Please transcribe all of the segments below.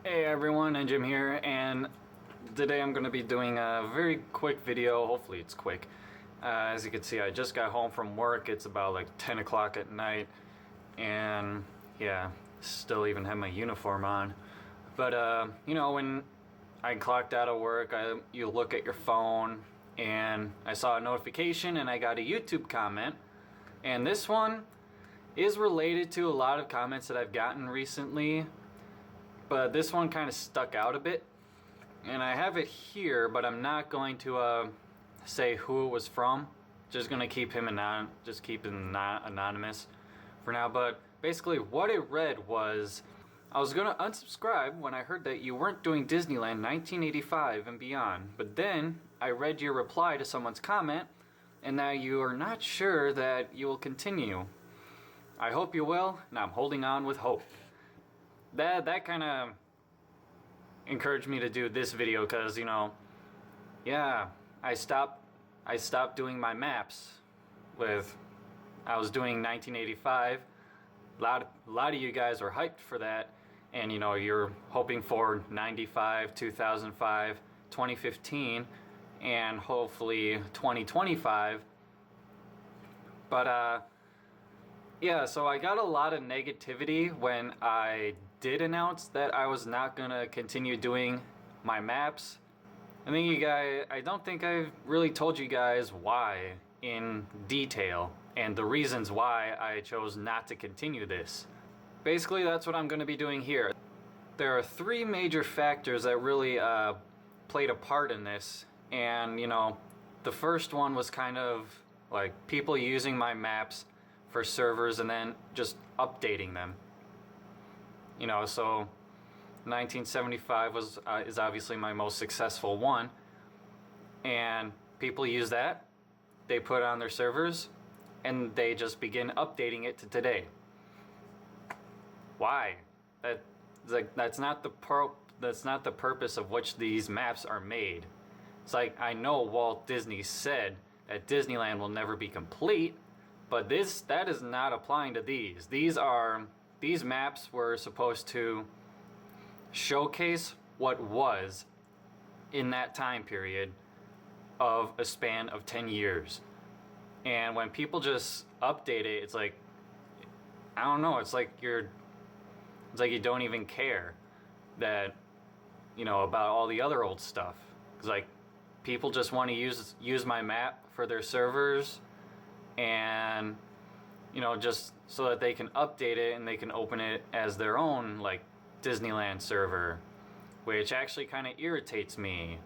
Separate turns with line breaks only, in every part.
Hey everyone, and Jim here, and today I'm going to be doing a very quick video. Hopefully it's quick. As you can see, I just got home from work. It's about like 10 o'clock at night, and yeah, still even have my uniform on. But you know, when I clocked out of work, you look at your phone, and I saw a notification, and I got a YouTube comment, and this one is related to a lot of comments that I've gotten recently. But this one kind of stuck out a bit, and I have it here, but I'm not going to say who it was from. Just gonna keep him anonymous for now. But basically, what it read was, I was gonna unsubscribe when I heard that you weren't doing Disneyland 1985 and beyond. But then I read your reply to someone's comment, and now you are not sure that you will continue. I hope you will, and I'm holding on with hope. That kind of encouraged me to do this video, because, you know, yeah, I stopped doing my maps I was doing 1985. A lot of you guys are hyped for that, and you know, you're hoping for 95, 2005, 2015, and hopefully 2025. But yeah, so I got a lot of negativity when I did announce that I was not gonna continue doing my maps. I don't think I've really told you guys why in detail, and the reasons why I chose not to continue this. Basically, that's what I'm gonna be doing here. There are three major factors that really played a part in this, and you know, the first one was kind of like people using my maps for servers and then just updating them. You know, so 1975 is obviously my most successful one, and people use that, they put it on their servers, and they just begin updating it to today. Why? That's not the purpose of which these maps are made. It's like, I know Walt Disney said that Disneyland will never be complete, but that is not applying to these. These maps were supposed to showcase what was in that time period of a span of 10 years. And when people just update it, it's like, I don't know, it's like you don't even care that, you know, about all the other old stuff. It's like people just want to use my map for their servers, and you know, just so that they can update it and they can open it as their own, like, Disneyland server, which actually kind of irritates me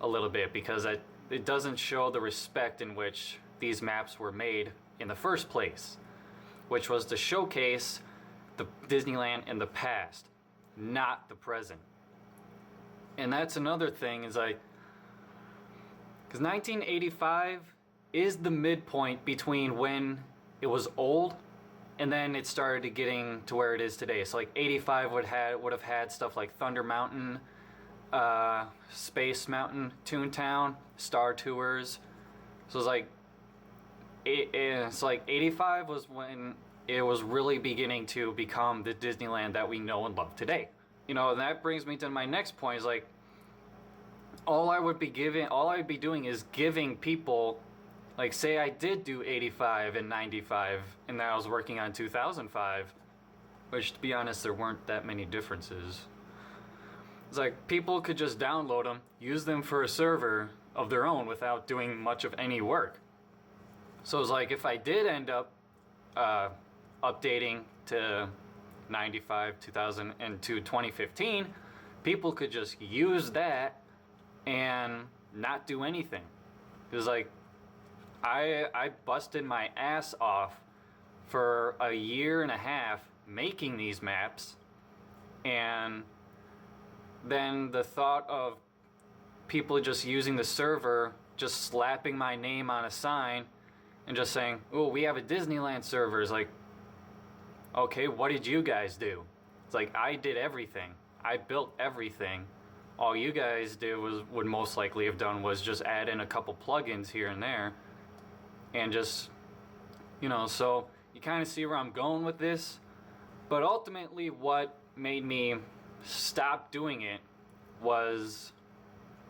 a little bit, because it doesn't show the respect in which these maps were made in the first place, which was to showcase the Disneyland in the past, not the present. And that's another thing, is like, because 1985 is the midpoint between when it was old and then it started getting to where it is today. So like 85 would have had stuff like Thunder Mountain, Space Mountain, Toontown, Star Tours. So it's like 85 was when it was really beginning to become the Disneyland that we know and love today. You know, and that brings me to my next point, is like, all I'd be doing is giving people, like, say I did do 85 and 95, and now I was working on 2005, which, to be honest, there weren't that many differences. It's like people could just download them, use them for a server of their own without doing much of any work. So it's like, if I did end up updating to 95, 2000, and to 2015, people could just use that and not do anything. It's like, I busted my ass off for a year and a half making these maps, and then the thought of people just using the server, just slapping my name on a sign and just saying, oh, we have a Disneyland server, is like, okay, what did you guys do? It's like, I did everything. I built everything. All you guys would most likely have done was just add in a couple plugins here and there, and just, you know, so you kind of see where I'm going with this. But ultimately, what made me stopped doing it was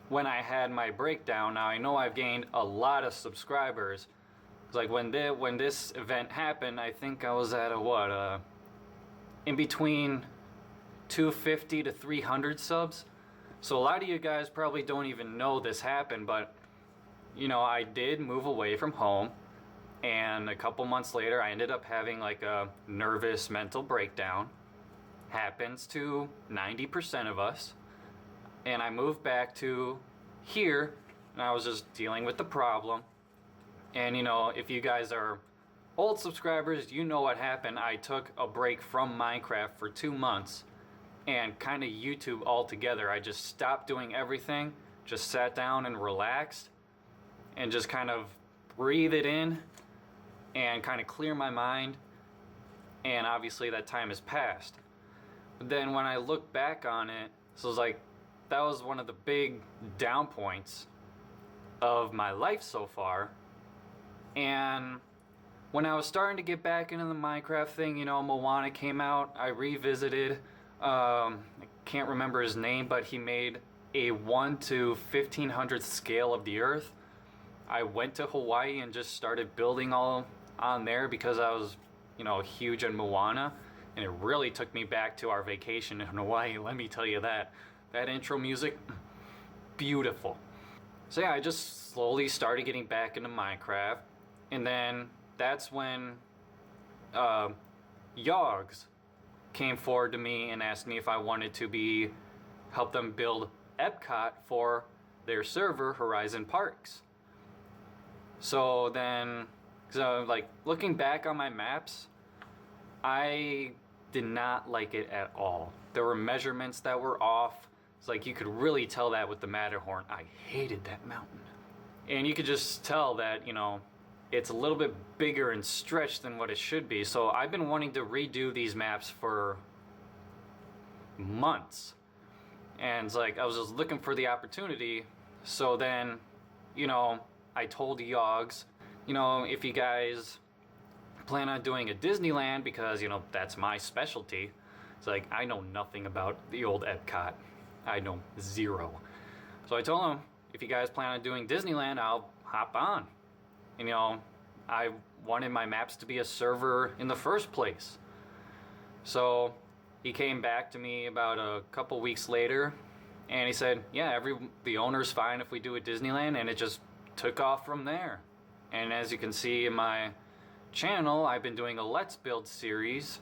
when I had my breakdown. Now I know I've gained a lot of subscribers. It's like when this event happened, I think I was at in between 250 to 300 subs. So a lot of you guys probably don't even know this happened, but you know, I did move away from home, and a couple months later I ended up having like a nervous mental breakdown. Happens to 90% of us. And I moved back to here, and I was just dealing with the problem. And you know, if you guys are old subscribers, you know what happened. I took a break from Minecraft for 2 months and kind of YouTube altogether. I just stopped doing everything, just sat down and relaxed and just kind of breathe it in and kind of clear my mind. And obviously that time has passed. But then when I look back on it, so it was like, that was one of the big down points of my life so far. And when I was starting to get back into the Minecraft thing, you know, Moana came out, I revisited, I can't remember his name, but he made a 1 to 1500th scale of the earth. I went to Hawaii and just started building all on there because I was, you know, huge in Moana. And it really took me back to our vacation in Hawaii, let me tell you that. That intro music, beautiful. So yeah, I just slowly started getting back into Minecraft. And then that's when Yogs came forward to me and asked me if I wanted to help them build Epcot for their server, Horizon Parks. So like looking back on my maps, I did not like it at all. There were measurements that were off. It's like you could really tell that with the Matterhorn. I hated that mountain. And you could just tell that, you know, it's a little bit bigger and stretched than what it should be. So I've been wanting to redo these maps for months. And it's like I was just looking for the opportunity. So then, you know, I told Yogs, you know, if you guys plan on doing a Disneyland, because, you know, that's my specialty. It's like, I know nothing about the old Epcot. I know zero. So I told him, if you guys plan on doing Disneyland, I'll hop on. And, you know, I wanted my maps to be a server in the first place. So he came back to me about a couple weeks later, and he said, yeah, the owner's fine if we do a Disneyland, and it just took off from there. And as you can see in my channel, I've been doing a Let's Build series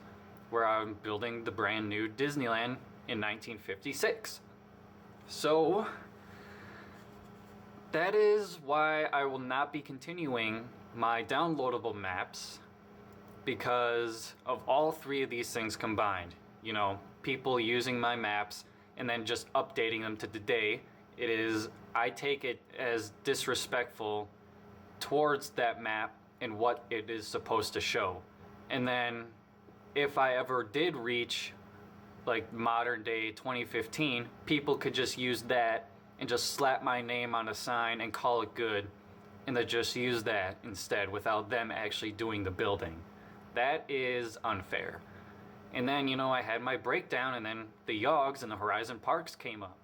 where I'm building the brand new Disneyland in 1956. So that is why I will not be continuing my downloadable maps, because of all three of these things combined. You know, people using my maps and then just updating them to today. I take it as disrespectful towards that map and what it is supposed to show. And then if I ever did reach like modern day 2015, people could just use that and just slap my name on a sign and call it good, and they just use that instead without them actually doing the building. That is unfair. And then, you know, I had my breakdown, and then the Yogs and the Horizon Parks came up.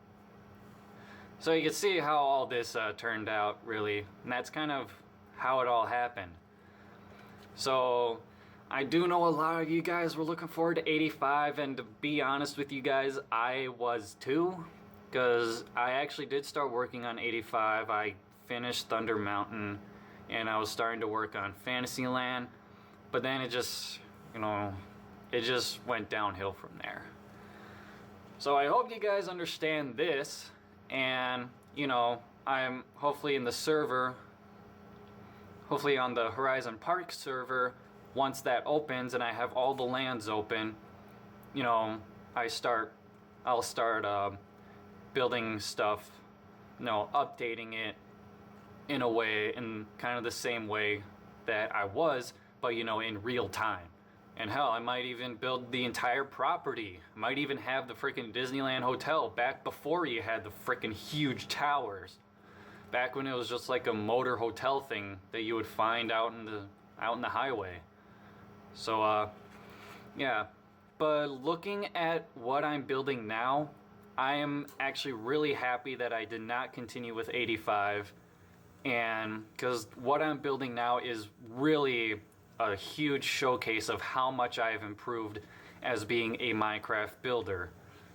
So you can see how all this turned out, really, and that's kind of how it all happened. So I do know a lot of you guys were looking forward to 85, and to be honest with you guys, I was too, because I actually did start working on 85. I finished Thunder Mountain, and I was starting to work on Fantasyland, but then it just, you know, it just went downhill from there. So I hope you guys understand this, and, you know, I'm hopefully in the server, hopefully on the Horizon Park server, once that opens and I have all the lands open, you know, I'll start building stuff, you know, updating it in a way, in kind of the same way that I was, but, you know, in real time. And hell, I might even build the entire property. I might even have the freaking Disneyland Hotel back before you had the freaking huge towers. Back when it was just like a motor hotel thing that you would find out in the highway. So yeah, But looking at what I'm building now, I am actually really happy that I did not continue with 85, and because what I'm building now is really a huge showcase of how much I have improved as being a Minecraft builder.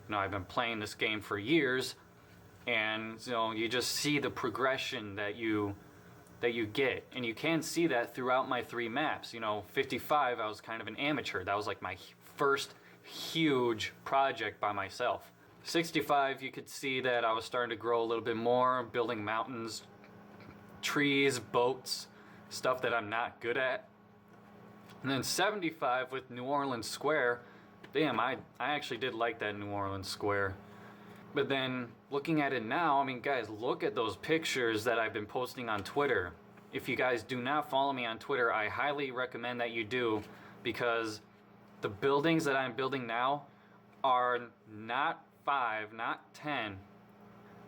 You know, I've been playing this game for years, and you know, you just see the progression that you get, and you can see that throughout my 3 maps. You know, 55, I was kind of an amateur. That was like my first huge project by myself. 65, you could see that I was starting to grow a little bit more, building mountains, trees, boats, stuff that I'm not good at. And then 75 with New Orleans Square, damn, I actually did like that New Orleans Square. But then looking at it now, I mean, guys, look at those pictures that I've been posting on Twitter. If you guys do not follow me on Twitter, I highly recommend that you do, because the buildings that I'm building now are not 5, not 10,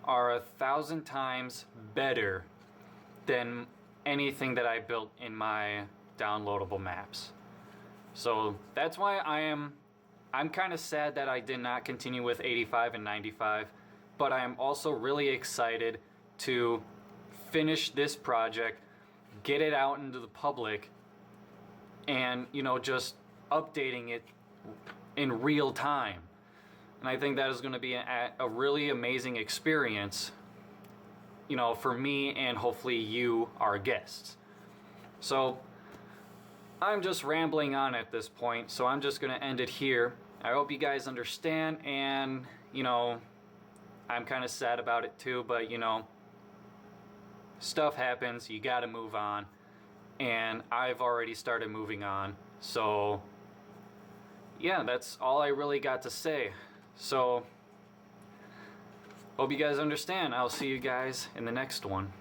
are 1,000 times better than anything that I built in my downloadable maps. So that's why I'm kind of sad that I did not continue with 85 and 95, but I am also really excited to finish this project, get it out into the public, and, you know, just updating it in real time. And I think that is going to be a really amazing experience, you know, for me and hopefully you, our guests. So I'm just rambling on at this point, so I'm just going to end it here. I hope you guys understand, and, you know, I'm kind of sad about it too, but, you know, stuff happens, you got to move on, and I've already started moving on. So yeah, that's all I really got to say. So hope you guys understand. I'll see you guys in the next one.